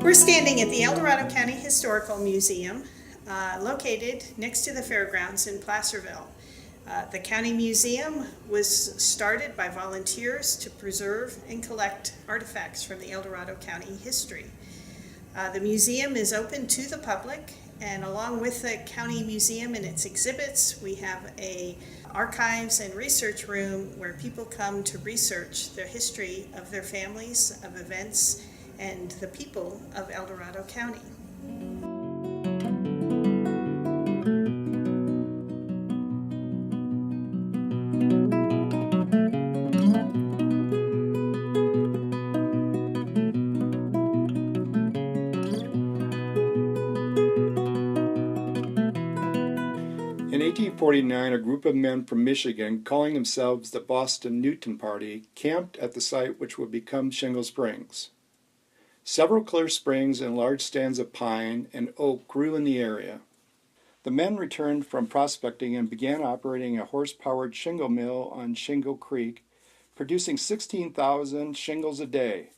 We're standing at the El Dorado County Historical Museum, located next to the fairgrounds in Placerville. The county museum was started by volunteers to preserve and collect artifacts from the El Dorado County history. The museum is open to the public, and along with the county museum and its exhibits, we have a archives and research room where people come to research the history of their families, of events, and the people of El Dorado County. In 1849, a group of men from Michigan, calling themselves the Boston Newton Party, camped at the site which would become Shingle Springs. Several clear springs and large stands of pine and oak grew in the area. The men returned from prospecting and began operating a horse-powered shingle mill on Shingle Creek, producing 16,000 shingles a day.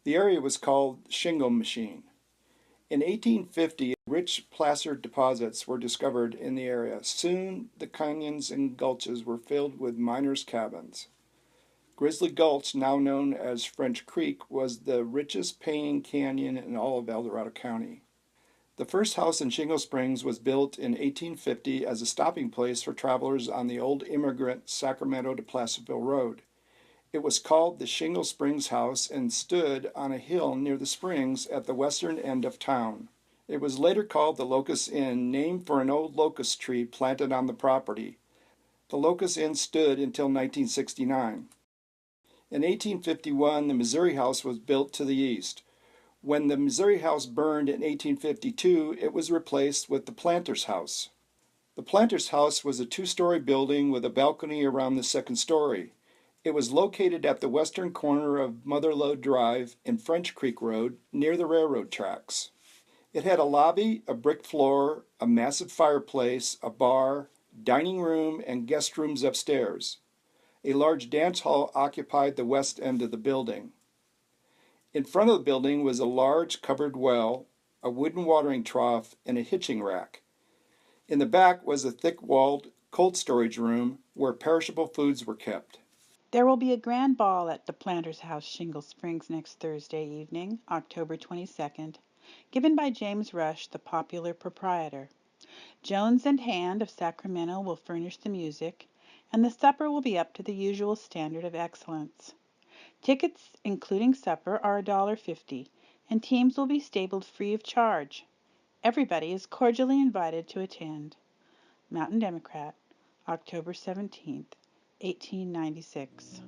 The area was called Shingle Machine. In 1850, rich placer deposits were discovered in the area. Soon, the canyons and gulches were filled with miners' cabins. Grizzly Gulch, now known as French Creek, was the richest paying canyon in all of El Dorado County. The first house in Shingle Springs was built in 1850 as a stopping place for travelers on the old immigrant Sacramento to Placerville Road. It was called the Shingle Springs House and stood on a hill near the springs at the western end of town. It was later called the Locust Inn, named for an old locust tree planted on the property. The Locust Inn stood until 1969. In 1851, the Missouri House was built to the east. When the Missouri House burned in 1852, it was replaced with the Planter's House. The Planter's House was a two-story building with a balcony around the second story. It was located at the western corner of Motherlode Drive and French Creek Road, near the railroad tracks. It had a lobby, a brick floor, a massive fireplace, a bar, dining room, and guest rooms upstairs. A large dance hall occupied the west end of the building. In front of the building was a large covered well, a wooden watering trough, and a hitching rack. In the back was a thick-walled cold storage room where perishable foods were kept. There will be a grand ball at the Planters House, Shingle Springs, next Thursday evening, October 22nd, given by James Rush, the popular proprietor. Jones and Hand of Sacramento will furnish the music, and the supper will be up to the usual standard of excellence. Tickets, including supper, are $1.50, and teams will be stabled free of charge. Everybody is cordially invited to attend. Mountain Democrat, October 17th, 1896.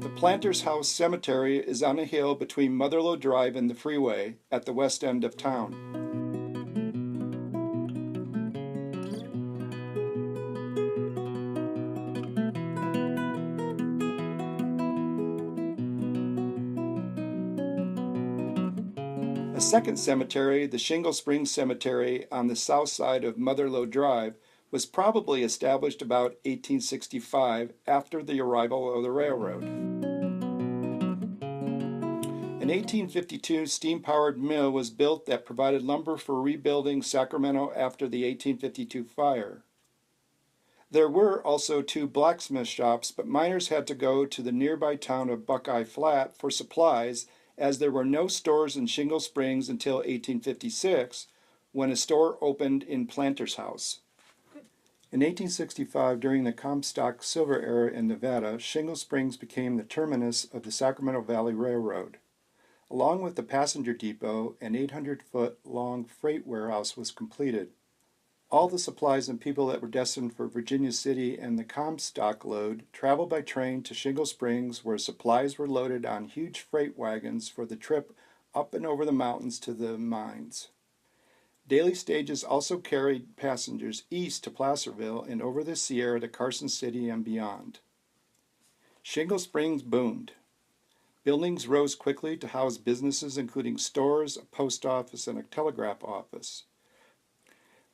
The Planter's House Cemetery is on a hill between Motherlode Drive and the freeway at the west end of town. A second cemetery, the Shingle Springs Cemetery on the south side of Motherlode Drive, was probably established about 1865 after the arrival of the railroad. An 1852 steam-powered mill was built that provided lumber for rebuilding Sacramento after the 1852 fire. There were also two blacksmith shops, but miners had to go to the nearby town of Buckeye Flat for supplies, as there were no stores in Shingle Springs until 1856, when a store opened in Planter's House. In 1865, during the Comstock Silver era in Nevada, Shingle Springs became the terminus of the Sacramento Valley Railroad. Along with the passenger depot, an 800-foot-long freight warehouse was completed. All the supplies and people that were destined for Virginia City and the Comstock lode traveled by train to Shingle Springs, where supplies were loaded on huge freight wagons for the trip up and over the mountains to the mines. Daily stages also carried passengers east to Placerville and over the Sierra to Carson City and beyond. Shingle Springs boomed. Buildings rose quickly to house businesses including stores, a post office, and a telegraph office.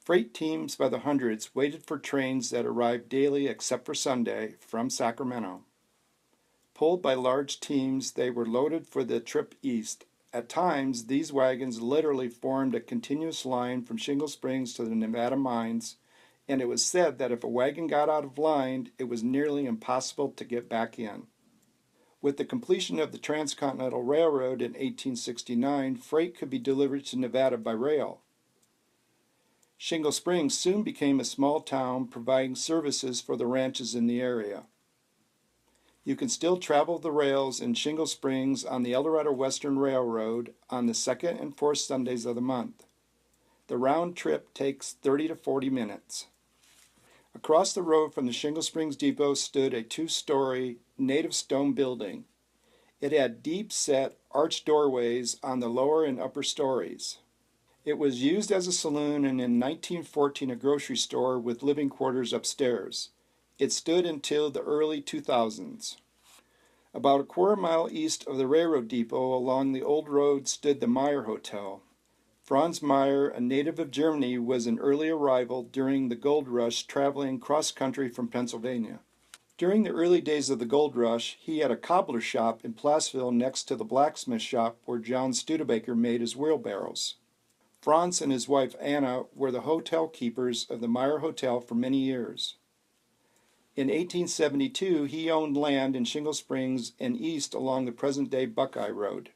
Freight teams by the hundreds waited for trains that arrived daily except for Sunday from Sacramento. Pulled by large teams, they were loaded for the trip east. At times, these wagons literally formed a continuous line from Shingle Springs to the Nevada mines, and it was said that if a wagon got out of line, it was nearly impossible to get back in. With the completion of the Transcontinental Railroad in 1869, freight could be delivered to Nevada by rail. Shingle Springs soon became a small town providing services for the ranches in the area. You can still travel the rails in Shingle Springs on the El Dorado Western Railroad on the second and fourth Sundays of the month. The round trip takes 30 to 40 minutes. Across the road from the Shingle Springs Depot stood a two-story native stone building. It had deep-set arched doorways on the lower and upper stories. It was used as a saloon and in 1914 a grocery store with living quarters upstairs. It stood until the early 2000s. About a quarter mile east of the railroad depot along the old road stood the Meyer Hotel. Franz Meyer, a native of Germany, was an early arrival during the gold rush traveling cross-country from Pennsylvania. During the early days of the gold rush, he had a cobbler shop in Placerville next to the blacksmith shop where John Studebaker made his wheelbarrows. Franz and his wife Anna were the hotel keepers of the Meyer Hotel for many years. In 1872, he owned land in Shingle Springs and east along the present-day Buckeye Road.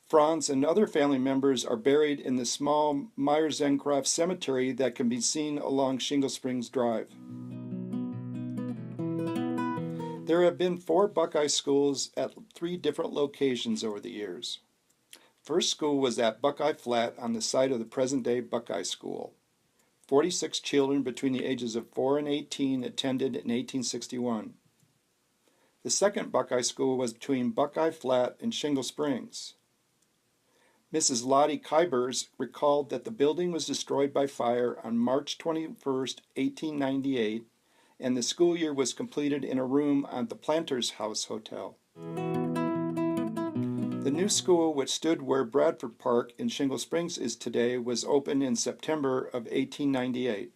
Franz and other family members are buried in the small Meyer-Zencroft Cemetery that can be seen along Shingle Springs Drive. There have been 4 Buckeye schools at 3 different locations over the years. First school was at Buckeye Flat on the site of the present-day Buckeye School. 46 children between the ages of 4 and 18 attended in 1861. The second Buckeye School was between Buckeye Flat and Shingle Springs. Mrs. Lottie Kybers recalled that the building was destroyed by fire on March 21, 1898, and the school year was completed in a room at the Planters House Hotel. The new school, which stood where Bradford Park in Shingle Springs is today, was opened in September of 1898.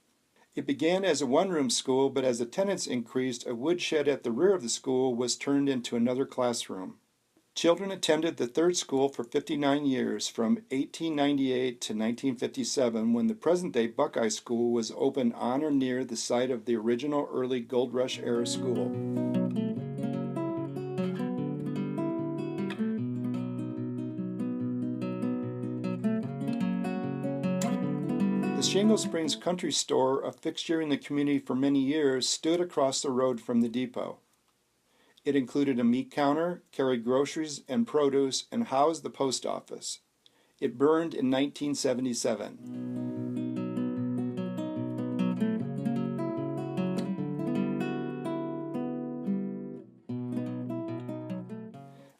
It began as a one-room school, but as attendance increased, a woodshed at the rear of the school was turned into another classroom. Children attended the third school for 59 years, from 1898 to 1957, when the present-day Buckeye School was opened on or near the site of the original early Gold Rush-era school. The Shingle Springs Country Store, a fixture in the community for many years, stood across the road from the depot. It included a meat counter, carried groceries and produce, and housed the post office. It burned in 1977.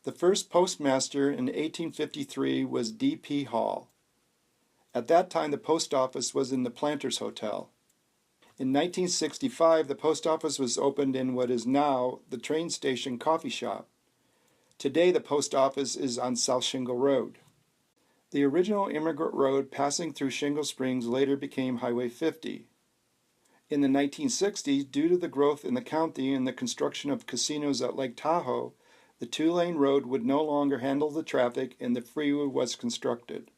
The first postmaster in 1853 was D.P. Hall. At that time, the post office was in the Planters Hotel. In 1965, the post office was opened in what is now the train station coffee shop. Today, the post office is on South Shingle Road. The original immigrant road passing through Shingle Springs later became Highway 50. In the 1960s, due to the growth in the county and the construction of casinos at Lake Tahoe, the 2-lane road would no longer handle the traffic and the freeway was constructed.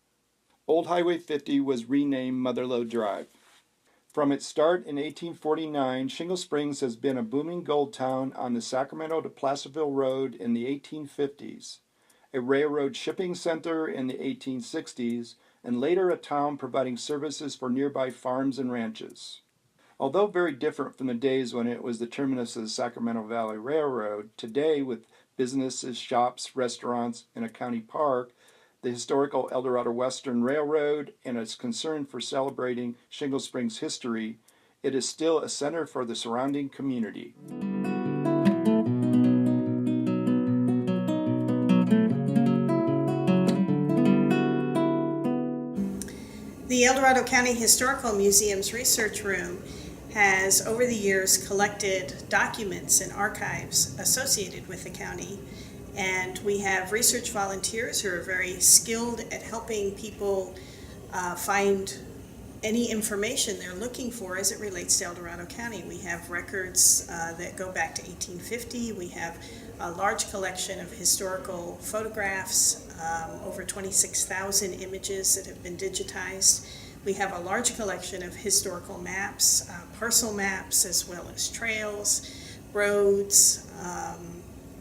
Old Highway 50 was renamed Motherlode Drive. From its start in 1849, Shingle Springs has been a booming gold town on the Sacramento to Placerville Road in the 1850s, a railroad shipping center in the 1860s, and later a town providing services for nearby farms and ranches. Although very different from the days when it was the terminus of the Sacramento Valley Railroad, today with businesses, shops, restaurants, and a county park, the historical El Dorado Western Railroad, and its concern for celebrating Shingle Springs history, it is still a center for the surrounding community. The El Dorado County Historical Museum's research room has, over the years, collected documents and archives associated with the county. And we have research volunteers who are very skilled at helping people find any information they're looking for as it relates to El Dorado County. We have records that go back to 1850. We have a large collection of historical photographs, over 26,000 images that have been digitized. We have a large collection of historical maps, parcel maps, as well as trails, roads,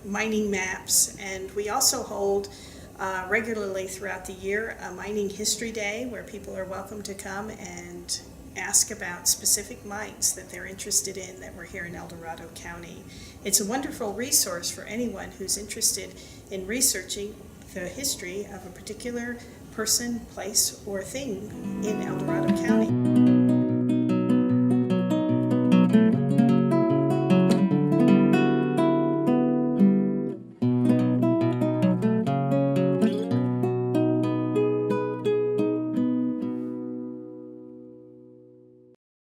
mining maps, and we also hold regularly throughout the year a mining history day where people are welcome to come and ask about specific mines that they're interested in that were here in El Dorado County. It's a wonderful resource for anyone who's interested in researching the history of a particular person, place, or thing in El Dorado County.